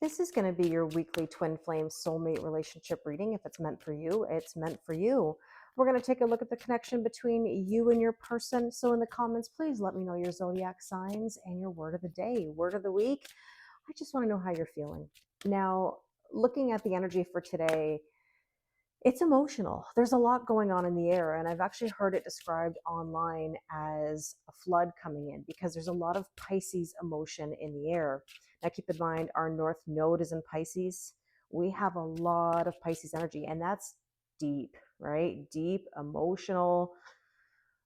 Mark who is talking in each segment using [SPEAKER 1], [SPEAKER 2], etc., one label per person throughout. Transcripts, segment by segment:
[SPEAKER 1] This is going to be your weekly twin flame soulmate relationship reading. If it's meant for you, it's meant for you. We're going to take a look at the connection between you and your person. So in the comments, please let me know your zodiac signs and your word of the day, word of the week. I just want to know how you're feeling. Now, looking at the energy for today, it's emotional. There's a lot going on in the air, and I've actually heard it described online as a flood coming in because there's a lot of Pisces emotion in the air. Now, keep in mind, our North Node is in Pisces. We have a lot of Pisces energy, and that's deep, right? Deep, emotional,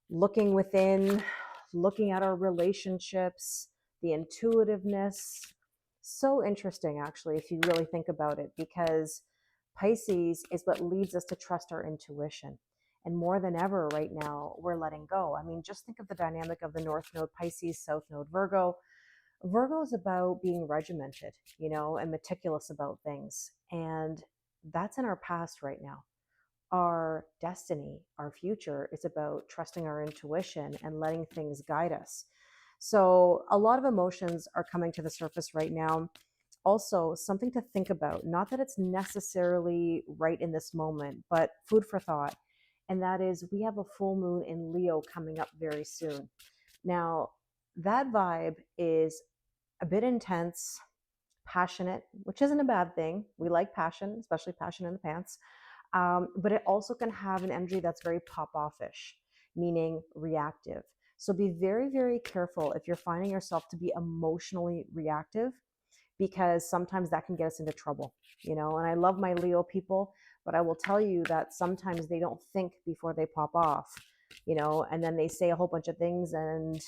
[SPEAKER 1] looking within, looking at our relationships, the intuitiveness. So interesting, actually, if you really think about it, because Pisces is what leads us to trust our intuition. And more than ever right now, we're letting go. I mean, just think of the dynamic of the North Node Pisces, South Node Virgo. Virgo is about being regimented, and meticulous about things. And that's in our past right now. Our destiny, our future is about trusting our intuition and letting things guide us. So a lot of emotions are coming to the surface right now. Also, something to think about, not that it's necessarily right in this moment, but food for thought. And that is, we have a full moon in Leo coming up very soon. Now, that vibe is a bit intense, passionate, which isn't a bad thing. We like passion, especially passion in the pants. But it also can have an energy that's very pop-offish, meaning reactive. So be very, very careful if you're finding yourself to be emotionally reactive, because sometimes that can get us into trouble, And I love my Leo people, but I will tell you that sometimes they don't think before they pop off, and then they say a whole bunch of things, and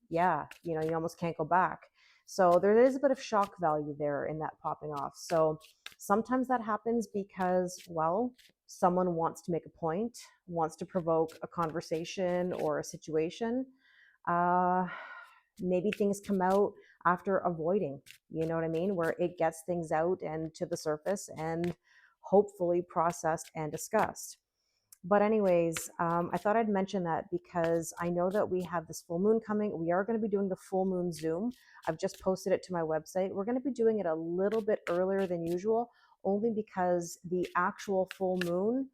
[SPEAKER 1] yeah, you almost can't go back. So there is a bit of shock value there in that popping off. So sometimes that happens because, well, someone wants to make a point, wants to provoke a conversation or a situation. Maybe things come out after avoiding, you know what I mean? Where it gets things out and to the surface and hopefully processed and discussed. But anyways, I thought I'd mention that because I know that we have this full moon coming. We are going to be doing the full moon Zoom. I've just posted it to my website. We're going to be doing it a little bit earlier than usual, only because the actual full moon,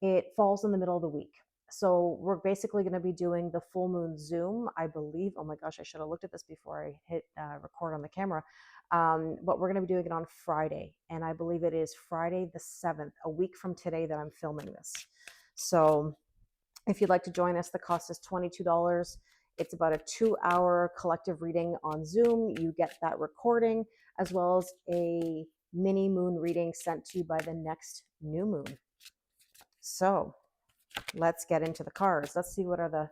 [SPEAKER 1] it falls in the middle of the week. So we're basically going to be doing the full moon Zoom, I believe. Oh my gosh, I should have looked at this before I hit record on the camera. But we're going to be doing it on Friday. And I believe it is Friday the 7th, a week from today that I'm filming this. So if you'd like to join us, the cost is $22. It's about a 2-hour collective reading on Zoom. You get that recording as well as a mini moon reading sent to you by the next new moon. So let's get into the cards. Let's see what are the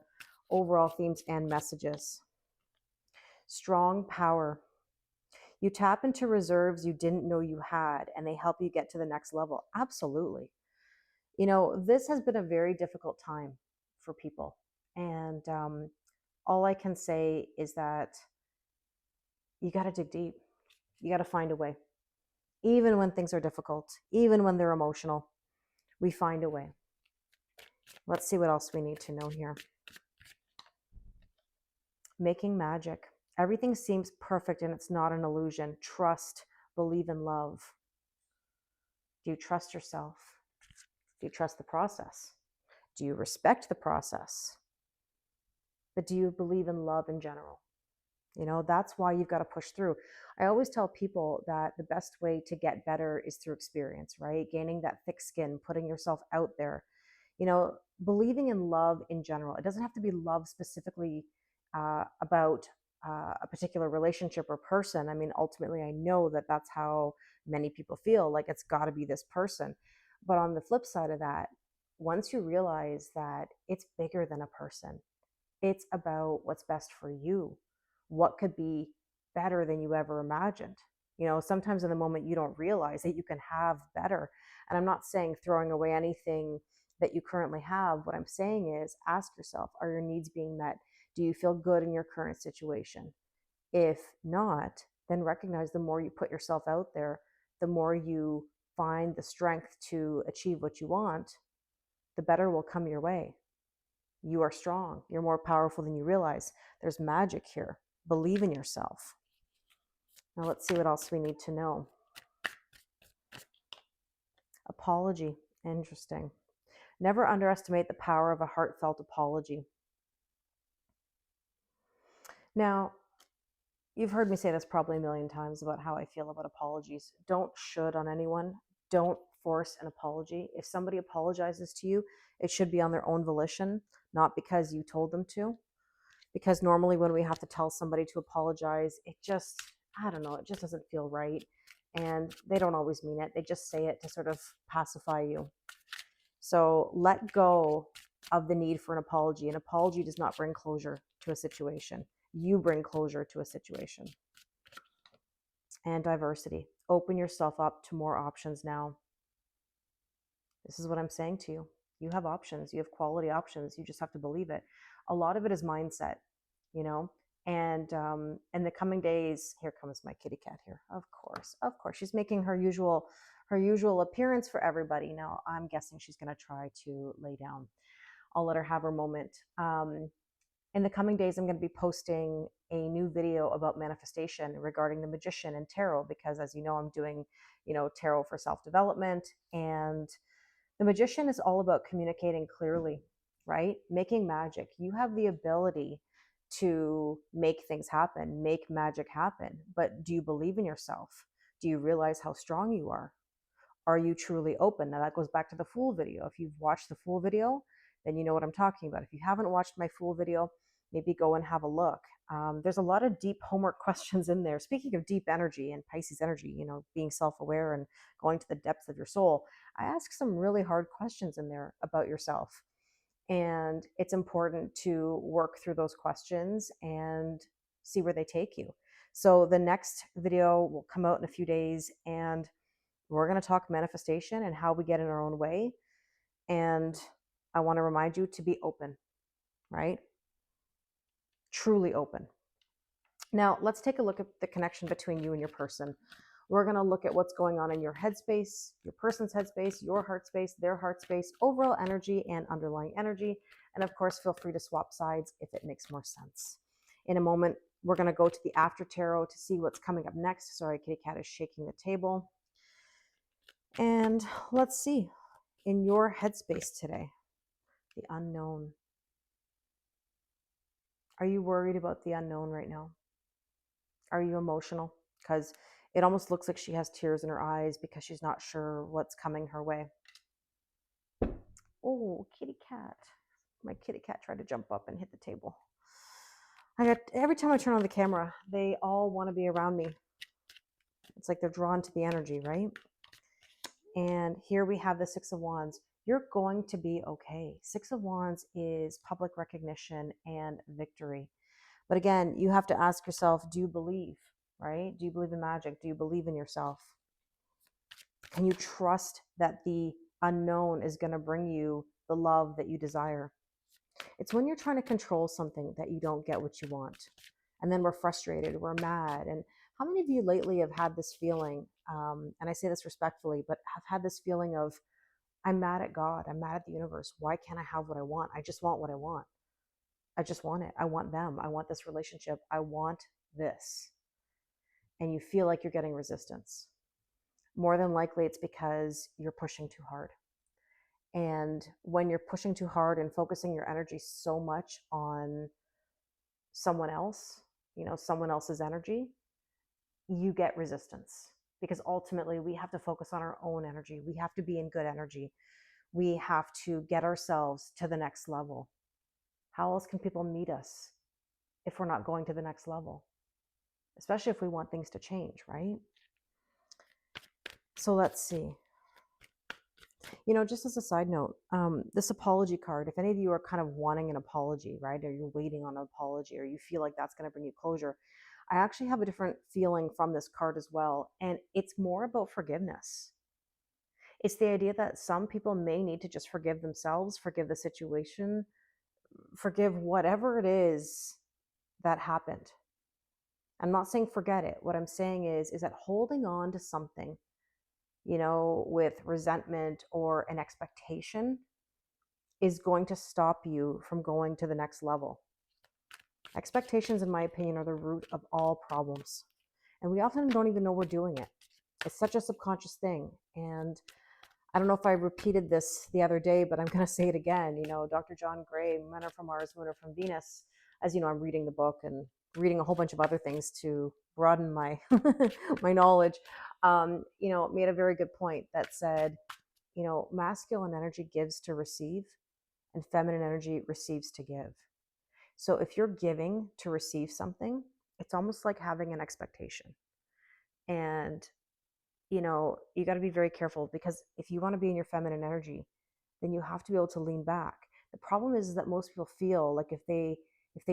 [SPEAKER 1] overall themes and messages. Strong power. You tap into reserves you didn't know you had, and they help you get to the next level. Absolutely. This has been a very difficult time for people. And all I can say is that you got to dig deep. You got to find a way. Even when things are difficult, even when they're emotional, we find a way. Let's see what else we need to know here. Making magic. Everything seems perfect and it's not an illusion. Trust, believe in love. Do you trust yourself? Do you trust the process? Do you respect the process? But do you believe in love in general? That's why you've got to push through. I always tell people that the best way to get better is through experience, right? Gaining that thick skin, putting yourself out there, believing in love in general. It doesn't have to be love specifically about a particular relationship or person. I mean, ultimately, I know that that's how many people feel, like it's got to be this person. But on the flip side of that, once you realize that it's bigger than a person, it's about what's best for you. What could be better than you ever imagined? Sometimes in the moment you don't realize that you can have better. And I'm not saying throwing away anything that you currently have. What I'm saying is ask yourself, are your needs being met? Do you feel good in your current situation? If not, then recognize the more you put yourself out there, the more you find the strength to achieve what you want, the better will come your way. You are strong. You're more powerful than you realize. There's magic here. Believe in yourself. Now let's see what else we need to know. Apology. Interesting. Never underestimate the power of a heartfelt apology. Now, you've heard me say this probably a million times about how I feel about apologies. Don't should on anyone. Don't force an apology. If somebody apologizes to you, it should be on their own volition, not because you told them to. Because normally when we have to tell somebody to apologize, it just, I don't know, it just doesn't feel right. And they don't always mean it. They just say it to sort of pacify you. So let go of the need for an apology. An apology does not bring closure to a situation. You bring closure to a situation. And diversity. Open yourself up to more options now. This is what I'm saying to you. You have options. You have quality options. You just have to believe it. A lot of it is mindset, you know. And in the coming days, here comes my kitty cat here. Of course, she's making her usual appearance for everybody. Now I'm guessing she's going to try to lay down. I'll let her have her moment. In the coming days, I'm going to be posting a new video about manifestation regarding the magician and tarot, because as you know, I'm doing, tarot for self-development, and the magician is all about communicating clearly, right? Making magic. You have the ability to make things happen, make magic happen. But do you believe in yourself? Do you realize how strong you are? Are you truly open? Now that goes back to the Fool video. If you've watched the Fool video, then you know what I'm talking about. If you haven't watched my Fool video, maybe go and have a look. There's a lot of deep homework questions in there. Speaking of deep energy and Pisces energy, being self-aware and going to the depths of your soul, I ask some really hard questions in there about yourself. And it's important to work through those questions and see where they take you. So the next video will come out in a few days, and we're going to talk manifestation and how we get in our own way. And I want to remind you to be open, right? Truly open. Now, let's take a look at the connection between you and your person. We're going to look at what's going on in your headspace, your person's headspace, your heart space, their heart space, overall energy and underlying energy. And of course, feel free to swap sides if it makes more sense. In a moment, we're going to go to the after tarot to see what's coming up next. Sorry, kitty cat is shaking the table. And let's see, in your headspace today, the unknown. Are you worried about the unknown right now? Are you emotional? Because it almost looks like she has tears in her eyes because she's not sure what's coming her way. Oh, kitty cat. My kitty cat tried to jump up and hit the table. Every time I turn on the camera, they all want to be around me. It's like they're drawn to the energy, right? And here we have the Six of Wands. You're going to be okay. Six of Wands is public recognition and victory. But again, you have to ask yourself, do you believe, right? Do you believe in magic? Do you believe in yourself? Can you trust that the unknown is going to bring you the love that you desire? It's when you're trying to control something that you don't get what you want. And then we're frustrated, we're mad. And how many of you lately have had this feeling, and I say this respectfully, but have had this feeling of, I'm mad at God, I'm mad at the universe. Why can't I have what I want? I just want what I want. I just want it. I want them. I want this relationship. I want this. And you feel like you're getting resistance. More than likely, it's because you're pushing too hard. And when you're pushing too hard and focusing your energy so much on someone else, someone else's energy, you get resistance. Because ultimately, we have to focus on our own energy. We have to be in good energy. We have to get ourselves to the next level. How else can people meet us if we're not going to the next level? Especially if we want things to change, right? So let's see. Just as a side note, this apology card, if any of you are kind of wanting an apology, right? Or you're waiting on an apology, or you feel like that's going to bring you closure, I actually have a different feeling from this card as well. And it's more about forgiveness. It's the idea that some people may need to just forgive themselves, forgive the situation, forgive whatever it is that happened. I'm not saying forget it. What I'm saying is that holding on to something, with resentment or an expectation is going to stop you from going to the next level. Expectations, in my opinion, are the root of all problems. And we often don't even know we're doing it. It's such a subconscious thing. And I don't know if I repeated this the other day, but I'm going to say it again. You know, Dr. John Gray, Men Are From Mars, Women Are From Venus. As you know, I'm reading the book and reading a whole bunch of other things to broaden my my knowledge. You know, made a very good point that said, you know, masculine energy gives to receive, and feminine energy receives to give. So if you're giving to receive something, it's almost like having an expectation. And you know, you got to be very careful, because if you want to be in your feminine energy, then you have to be able to lean back. The problem is that most people feel like if they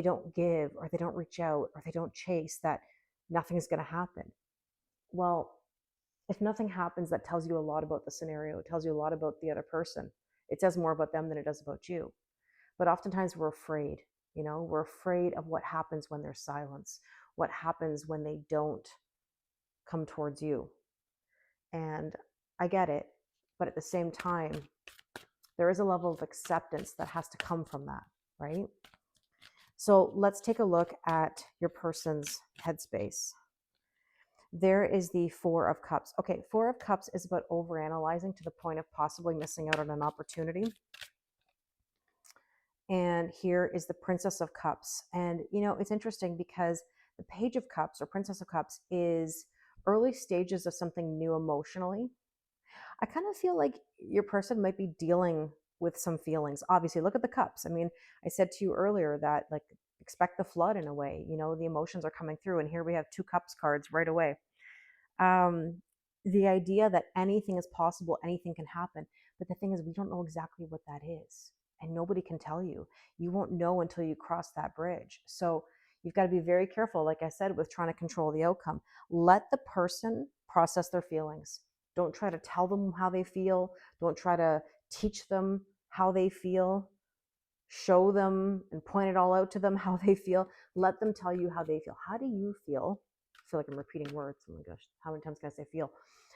[SPEAKER 1] don't give, or they don't reach out, or they don't chase, that nothing is going to happen. Well, if nothing happens, that tells you a lot about the scenario. It tells you a lot about the other person. It says more about them than it does about you. But oftentimes we're afraid, you know, we're afraid of what happens when there's silence, what happens when they don't come towards you. And I get it. But at the same time, there is a level of acceptance that has to come from that, right? So let's take a look at your person's headspace. There is the Four of Cups. Okay, Four of Cups is about overanalyzing to the point of possibly missing out on an opportunity. And here is the Princess of Cups. And, you know, it's interesting because the Page of Cups, or Princess of Cups, is early stages of something new emotionally. I kind of feel like your person might be dealing with some feelings. Obviously, look at the cups. I mean, I said to you earlier that, like, expect the flood in a way. You know, the emotions are coming through, and here we have two cups cards right away. The idea that anything is possible, anything can happen. But the thing is, we don't know exactly what that is. And nobody can tell you. You won't know until you cross that bridge. So you've got to be very careful, like I said, with trying to control the outcome. Let the person process their feelings. Don't try to tell them how they feel. Don't try to teach them how they feel. Show them and point it all out to them how they feel. Let them tell you how they feel. How do you feel? I feel like I'm repeating words. Oh my gosh, how many times can I say feel?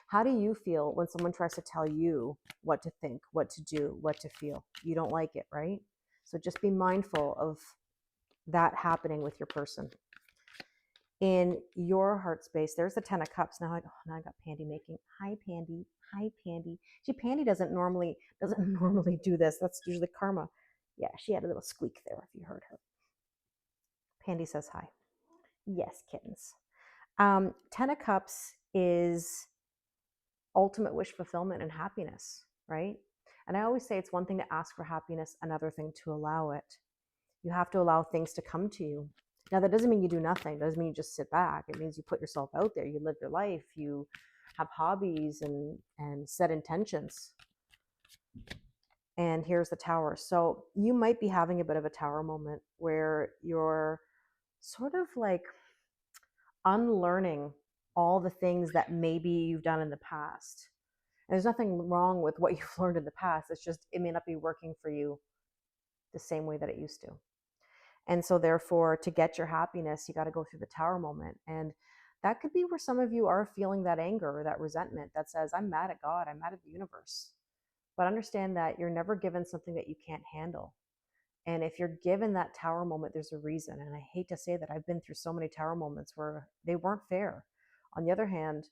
[SPEAKER 1] How do you feel when someone tries to tell you what to think, what to do, what to feel? You don't like it, right? So just be mindful of that happening with your person. In your heart space, there's the Ten of Cups. Now I got Pandy making. Hi, Pandy. Hi, Pandy. See, Pandy doesn't normally do this. That's usually Karma. Yeah, she had a little squeak there if you heard her. Pandy says hi. Yes, kittens. Ten of Cups is ultimate wish fulfillment and happiness, right? And I always say it's one thing to ask for happiness, another thing to allow it. You have to allow things to come to you. Now, that doesn't mean you do nothing. It doesn't mean you just sit back. It means you put yourself out there. You live your life. You have hobbies and set intentions. And here's the Tower. So you might be having a bit of a Tower moment where you're sort of like unlearning all the things that maybe you've done in the past. And there's nothing wrong with what you've learned in the past. It's just, it may not be working for you the same way that it used to. And so therefore, to get your happiness, you got to go through the Tower moment. And that could be where some of you are feeling that anger or that resentment that says, I'm mad at God, I'm mad at the universe. But understand that you're never given something that you can't handle. And if you're given that Tower moment, there's a reason. And I hate to say that I've been through so many Tower moments where they weren't fair. On the other hand,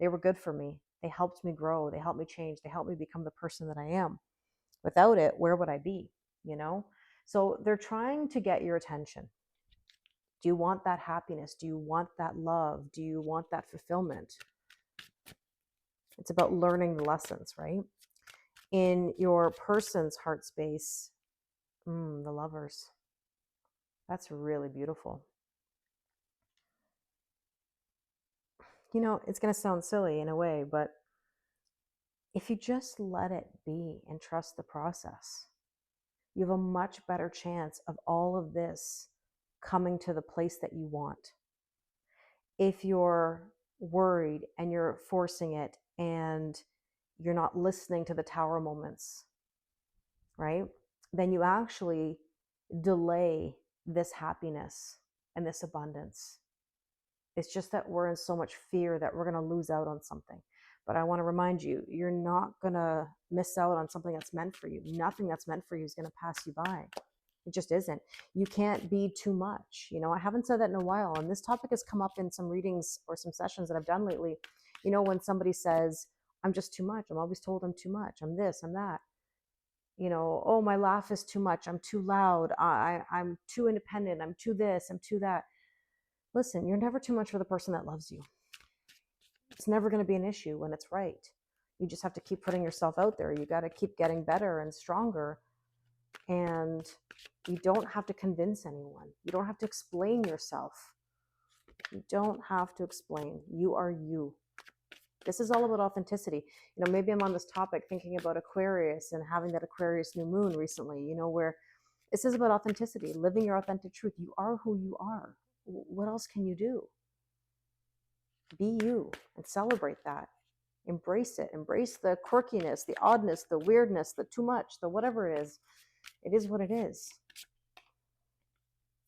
[SPEAKER 1] they were good for me. They helped me grow. They helped me change. They helped me become the person that I am. Without it, where would I be? You know? So they're trying to get your attention. Do you want that happiness? Do you want that love? Do you want that fulfillment? It's about learning the lessons, right? In your person's heart space, the Lovers. That's really beautiful. You know, it's going to sound silly in a way, but if you just let it be and trust the process, you have a much better chance of all of this coming to the place that you want. If you're worried and you're forcing it and you're not listening to the Tower moments, right? Then you actually delay this happiness and this abundance. It's just that we're in so much fear that we're going to lose out on something. But I want to remind you, you're not going to miss out on something that's meant for you. Nothing that's meant for you is going to pass you by. It just isn't. You can't be too much. You know, I haven't said that in a while. And this topic has come up in some readings or some sessions that I've done lately. You know, when somebody says, I'm just too much. I'm always told I'm too much. I'm this, I'm that. Oh, my laugh is too much. I'm too loud. I'm too independent. I'm too this. I'm too that. Listen, you're never too much for the person that loves you. It's never going to be an issue when it's right. You just have to keep putting yourself out there. You got to keep getting better and stronger. And you don't have to convince anyone. You don't have to explain yourself. You don't have to explain. You are you. This is all about authenticity. Maybe I'm on this topic thinking about Aquarius and having that Aquarius new moon recently, where this is about authenticity, living your authentic truth. You are who you are. What else can you do? Be you and celebrate that. Embrace it. Embrace the quirkiness, the oddness, the weirdness, the too much, the whatever it is. It is what it is.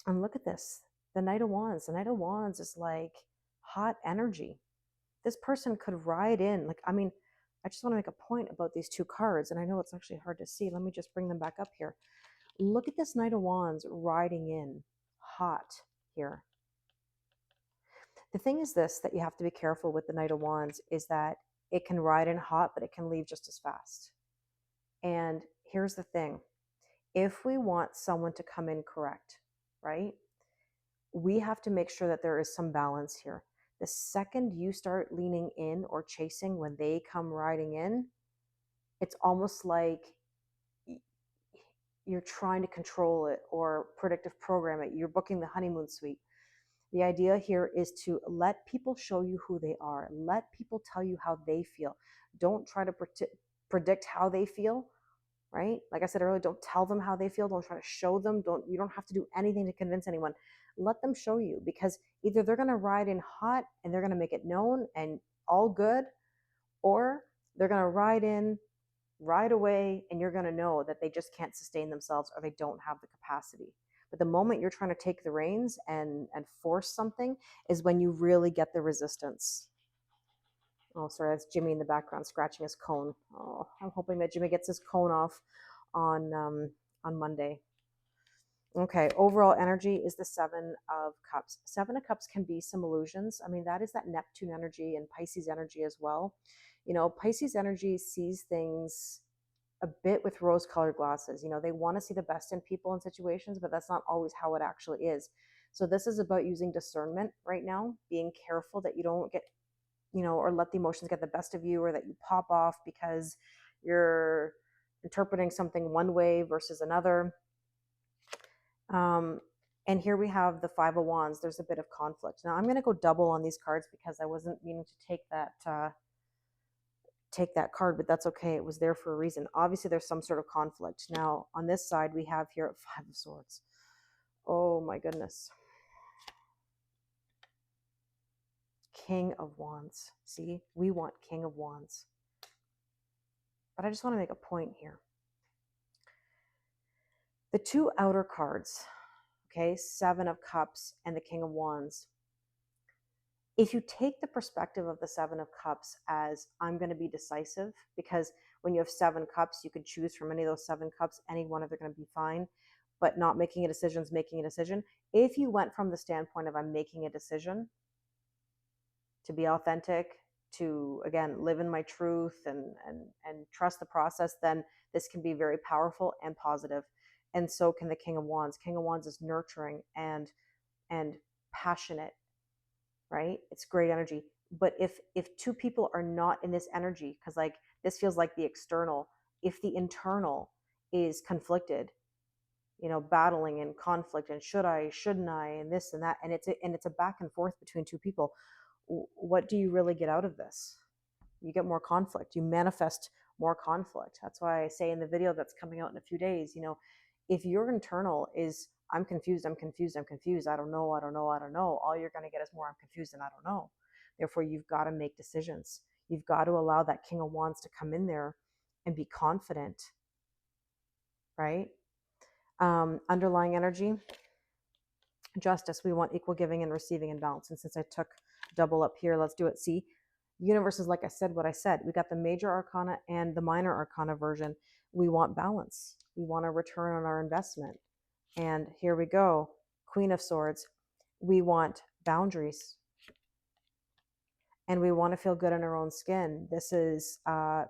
[SPEAKER 1] And look at this. The Knight of Wands. The Knight of Wands is like hot energy. This person could ride in. I just want to make a point about these two cards. And I know it's actually hard to see. Let me just bring them back up here. Look at this Knight of Wands riding in hot here. The thing is this, that you have to be careful with the Knight of Wands, is that it can ride in hot, but it can leave just as fast. And here's the thing. If we want someone to come in correct, right, we have to make sure that there is some balance here. The second you start leaning in or chasing when they come riding in, it's almost like you're trying to control it or predictive program it. You're booking the honeymoon suite. The idea here is to let people show you who they are. Let people tell you how they feel. Don't try to predict how they feel, right? Like I said earlier, don't tell them how they feel. Don't try to show them. You don't have to do anything to convince anyone. Let them show you, because either they're going to ride in hot and they're going to make it known and all good, or they're going to ride in right away and you're going to know that they just can't sustain themselves or they don't have the capacity. But the moment you're trying to take the reins and force something is when you really get the resistance. Oh, sorry, that's Jimmy in the background scratching his cone. Oh, I'm hoping that Jimmy gets his cone off on Monday. Okay, overall energy is the Seven of Cups. Seven of Cups can be some illusions. That is that Neptune energy and Pisces energy as well. Pisces energy sees things a bit with rose-colored glasses. They want to see the best in people and situations, but that's not always how it actually is. So this is about using discernment right now, being careful that you don't get, or let the emotions get the best of you, or that you pop off because you're interpreting something one way versus another. And here we have the Five of Wands. There's a bit of conflict. Now I'm going to go double on these cards because I wasn't meaning to take that card, but that's okay. It was there for a reason. Obviously, there's some sort of conflict. Now, on this side, we have here Five of Swords. Oh my goodness. King of Wands. See, we want King of Wands. But I just want to make a point here. The two outer cards, okay, Seven of Cups and the King of Wands. If you take the perspective of the Seven of Cups as I'm going to be decisive, because when you have 7 cups, you could choose from any of those 7 cups, any one of them are going to be fine, but not making a decision is making a decision. If you went from the standpoint of I'm making a decision to be authentic, to, again, live in my truth and trust the process, then this can be very powerful and positive. And so can the King of Wands. King of Wands is nurturing and passionate, right? It's great energy. But if two people are not in this energy, because like this feels like the external, if the internal is conflicted, battling and conflict and should I, shouldn't I, and this and that, and it's a back and forth between two people, what do you really get out of this? You get more conflict. You manifest more conflict. That's why I say in the video that's coming out in a few days, if your internal is I'm confused, I don't know, all you're going to get is more I'm confused and I don't know. Therefore, you've got to make decisions. You've got to allow that King of Wands to come in there and be confident, right? Underlying energy, justice. We want equal giving and receiving and balance. And since I took double up here, let's do it. See, universe is, like I said, what I said. We got the major arcana and the minor arcana version. We want balance. We want a return on our investment. And here we go. Queen of Swords. We want boundaries. and we want to feel good in our own skin. This is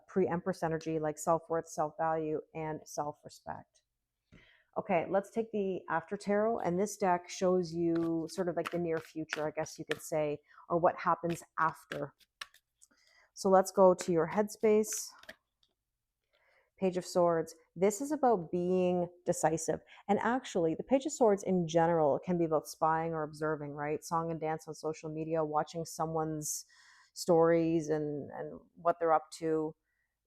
[SPEAKER 1] pre-Empress energy, like self-worth, self-value, and self-respect. Okay, let's take the after tarot, and this deck shows you sort of like the near future, I guess you could say, or what happens after. So let's go to your headspace. Page of Swords. This is about being decisive. And actually, the Page of Swords in general can be about spying or observing, right? Song and dance on social media, watching someone's stories and what they're up to.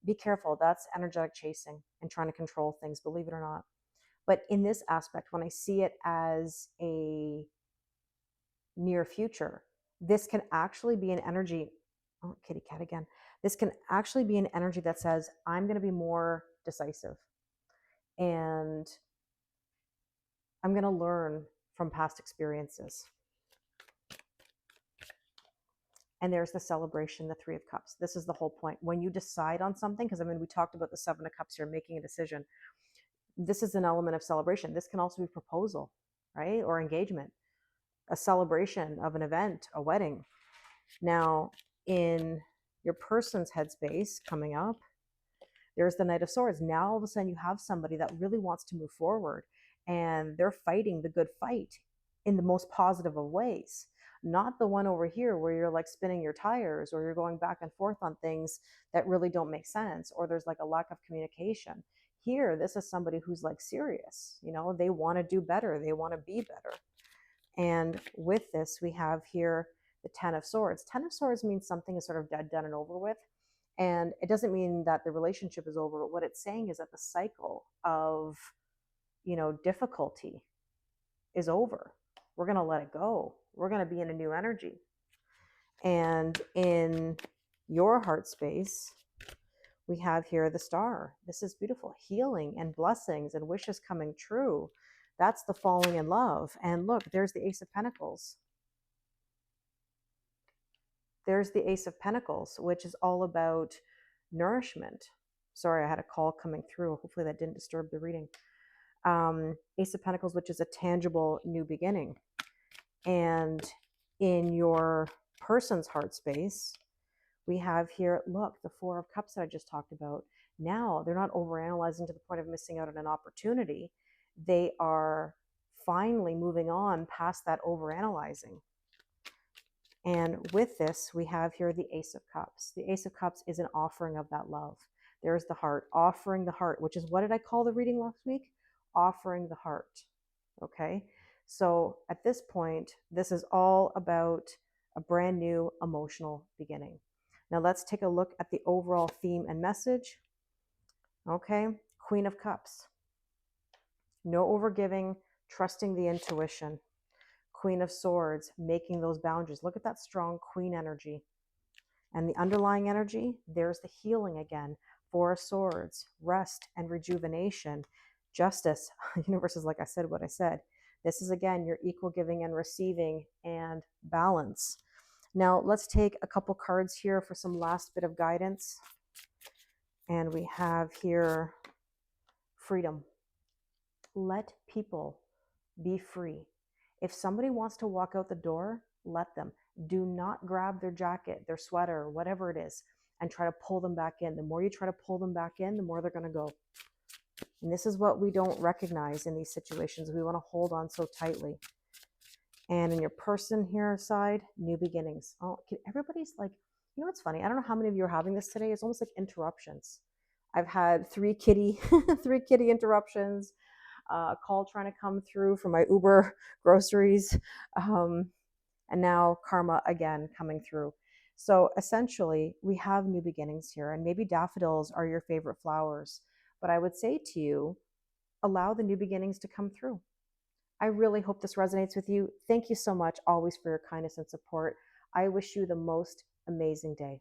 [SPEAKER 1] Be careful. That's energetic chasing and trying to control things, believe it or not. But in this aspect, when I see it as a near future, this can actually be an energy. Oh, kitty cat again. This can actually be an energy that says, I'm going to be more decisive and I'm going to learn from past experiences. And there's the celebration, the Three of Cups. This is the whole point. When you decide on something, because I mean, we talked about the Seven of Cups here, making a decision. This is an element of celebration. This can also be proposal, right? Or engagement, a celebration of an event, a wedding. Now, in your person's headspace coming up, there's the Knight of Swords. Now, all of a sudden, you have somebody that really wants to move forward and they're fighting the good fight in the most positive of ways. Not the one over here where you're like spinning your tires or you're going back and forth on things that really don't make sense or there's like a lack of communication. Here, this is somebody who's like serious. You know, they want to do better, they want to be better. And with this, we have here the Ten of Swords. Ten of Swords means something is sort of dead, done, and over with. And it doesn't mean that the relationship is over. What it's saying is that the cycle of, difficulty is over. We're going to let it go. We're going to be in a new energy. And in your heart space, we have here the Star. This is beautiful. Healing and blessings and wishes coming true. That's the falling in love. And look, there's the Ace of Pentacles. There's the Ace of Pentacles, which is all about nourishment. Sorry, I had a call coming through. Hopefully that didn't disturb the reading. Ace of Pentacles, which is a tangible new beginning. And in your person's heart space, we have here, look, the Four of Cups that I just talked about. Now they're not overanalyzing to the point of missing out on an opportunity. They are finally moving on past that overanalyzing. And with this, we have here the Ace of Cups. The Ace of Cups is an offering of that love. There's the heart, offering the heart, which is, what did I call the reading last week? Offering the heart. Okay. So at this point, this is all about a brand new emotional beginning. Now let's take a look at the overall theme and message. Okay. Queen of Cups. No overgiving, trusting the intuition. Queen of Swords, making those boundaries. Look at that strong queen energy. And the underlying energy, there's the healing again. Four of Swords, rest and rejuvenation. Justice, universe is like I said what I said. This is again your equal giving and receiving and balance. Now let's take a couple cards here for some last bit of guidance. And we have here freedom. Let people be free. If somebody wants to walk out the door, let them. Do not grab their jacket, their sweater, whatever it is, and try to pull them back in. The more you try to pull them back in, the more they're going to go. And this is what we don't recognize in these situations. We want to hold on so tightly. And in your person here side, new beginnings. Oh, everybody's like, you know what's funny? I don't know how many of you are having this today. It's almost like interruptions. I've had three kitty interruptions. Call trying to come through for my Uber groceries, and now karma again coming through. So essentially, we have new beginnings here, and maybe daffodils are your favorite flowers. But I would say to you, allow the new beginnings to come through. I really hope this resonates with you. Thank you so much always for your kindness and support. I wish you the most amazing day.